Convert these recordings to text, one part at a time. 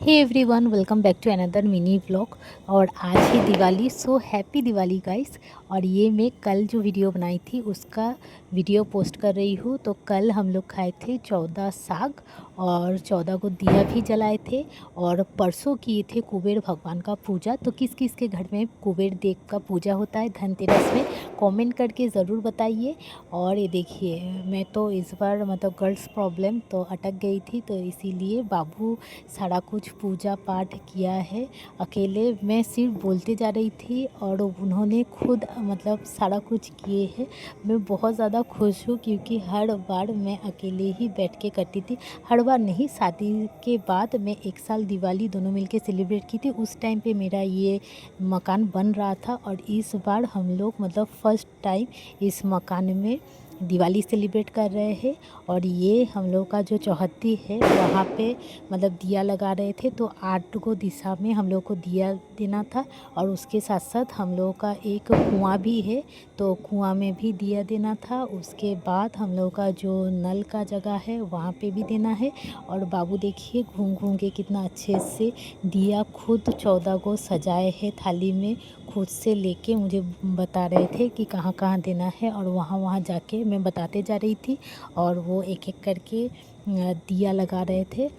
Hey everyone, welcome back to another mini vlog. और आज ही Diwali, so happy Diwali guys. और ये मैं कल जो वीडियो बनाई थी उसका वीडियो पोस्ट कर रही हूँ। तो कल हम लोग खाए थे 14 साग और 14 को दिया भी जलाए थे। और परसों किए थे कुबेर भगवान का पूजा। तो किस किस के घर में कुबेर देव का पूजा होता है धनतेरस में, कमेंट करके ज़रूर बताइए। और ये देखिए, मैं तो इस बार मतलब गर्ल्स प्रॉब्लम तो अटक गई थी, तो इसीलिए बाबू सारा कुछ पूजा पाठ किया है। अकेले मैं सिर्फ बोलते जा रही थी और उन्होंने खुद मतलब सारा कुछ किए हैं। मैं बहुत ज़्यादा खुश हूँ क्योंकि हर बार मैं अकेले ही बैठ के करती थी। हर बार नहीं, शादी के बाद मैं एक साल दिवाली दोनों मिलके सेलिब्रेट की थी। उस टाइम पे मेरा ये मकान बन रहा था और इस बार हम लोग मतलब फ़र्स्ट टाइम इस मकान में दिवाली सेलिब्रेट कर रहे हैं। और ये हम लोग का जो चौहद्दी है वहाँ पे मतलब दिया लगा रहे थे। तो 8 को दिशा में हम लोग को दिया देना था और उसके साथ साथ हम लोगों का एक कुआं भी है, तो कुआं में भी दिया देना था। उसके बाद हम लोग का जो नल का जगह है वहाँ पे भी देना है। और बाबू देखिए घूम घूम के कितना अच्छे से दिया खुद 14 को सजाए हैं थाली में, खुद से लेके मुझे बता रहे थे कि कहाँ कहाँ देना है। और वहाँ वहाँ जाके मैं बताते जा रही थी और वो एक एक करके दिया लगा रहे थे।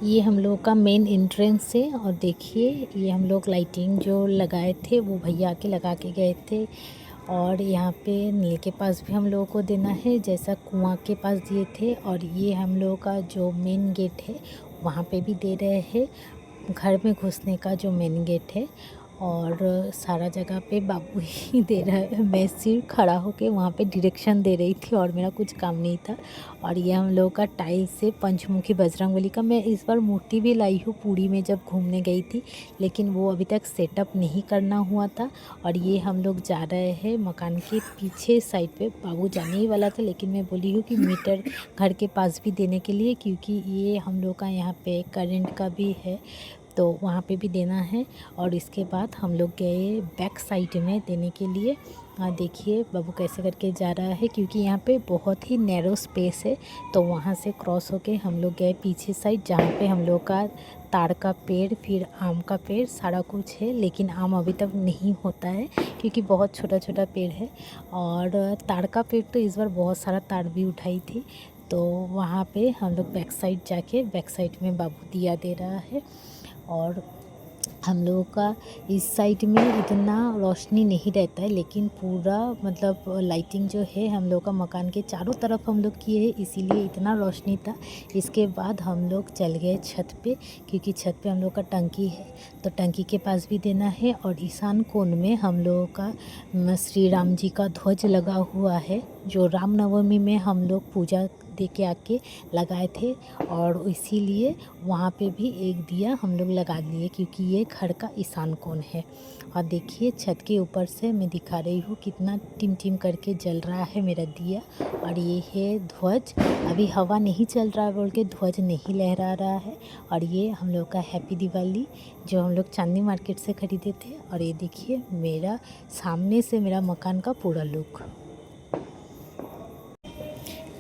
ये हम लोग का मेन एंट्रेंस है और देखिए ये हम लोग लाइटिंग जो लगाए थे वो भैया के लगा के गए थे। और यहाँ पे नल के पास भी हम लोगों को देना है जैसा कुआं के पास दिए थे। और ये हम लोगों का जो मेन गेट है वहाँ पे भी दे रहे हैं, घर में घुसने का जो मेन गेट है। और सारा जगह पे बाबू ही दे रहा है, मैं सिर्फ खड़ा होके वहाँ पे डायरेक्शन दे रही थी और मेरा कुछ काम नहीं था। और ये हम लोग का टाइल से पंचमुखी बजरंगबली का मैं इस बार मूर्ति भी लाई हूँ पूरी में जब घूमने गई थी, लेकिन वो अभी तक सेटअप नहीं करना हुआ था। और ये हम लोग जा रहे हैं मकान के पीछे साइड पे। बाबू जाने ही वाला था लेकिन मैं बोली हूँ कि मीटर घर के पास भी देने के लिए, क्योंकि ये हम लोग का यहाँ पे करंट का भी है तो वहाँ पे भी देना है। और इसके बाद हम लोग गए बैक साइड में देने के लिए। देखिए बाबू कैसे करके जा रहा है क्योंकि यहाँ पे बहुत ही नैरो स्पेस है। तो वहाँ से क्रॉस होके हम लोग गए पीछे साइड जहाँ पे हम लोग का ताड़ का पेड़ फिर आम का पेड़ सारा कुछ है, लेकिन आम अभी तक नहीं होता है क्योंकि बहुत छोटा छोटा पेड़ है। और ताड़ का पेड़ तो इस बार बहुत सारा ताड़ भी उठाई थी। तो वहाँ पे हम लोग बैक साइड जाके बैक साइड में बाबू दिया दे रहा है। और हम लोगों का इस साइड में इतना रोशनी नहीं रहता है, लेकिन पूरा मतलब लाइटिंग जो है हम लोग का मकान के चारों तरफ हम लोग किए हैं, इसीलिए इतना रोशनी था। इसके बाद हम लोग चल गए छत पे क्योंकि छत पे हम लोग का टंकी है तो टंकी के पास भी देना है। और ईशान कोण में हम लोगों का श्री राम जी का ध्वज लगा हुआ है जो रामनवमी में हम लोग पूजा दे के आके लगाए थे। और इसीलिए वहाँ पे भी एक दिया हम लोग लगा लिए क्योंकि ये घर का ईशान कोण है। और देखिए छत के ऊपर से मैं दिखा रही हूँ कितना टिम टिम करके जल रहा है मेरा दिया। और ये है ध्वज, अभी हवा नहीं चल रहा है बोल के ध्वज नहीं लहरा रहा है। और ये हम लोग का हैप्पी दिवाली जो हम लोग चांदनी मार्केट से ख़रीदे थे। और ये देखिए मेरा सामने से मेरा मकान का पूरा लुक।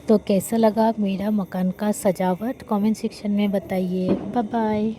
तो कैसा लगा मेरा मकान का सजावट कमेंट सेक्शन में बताइए। Bye bye.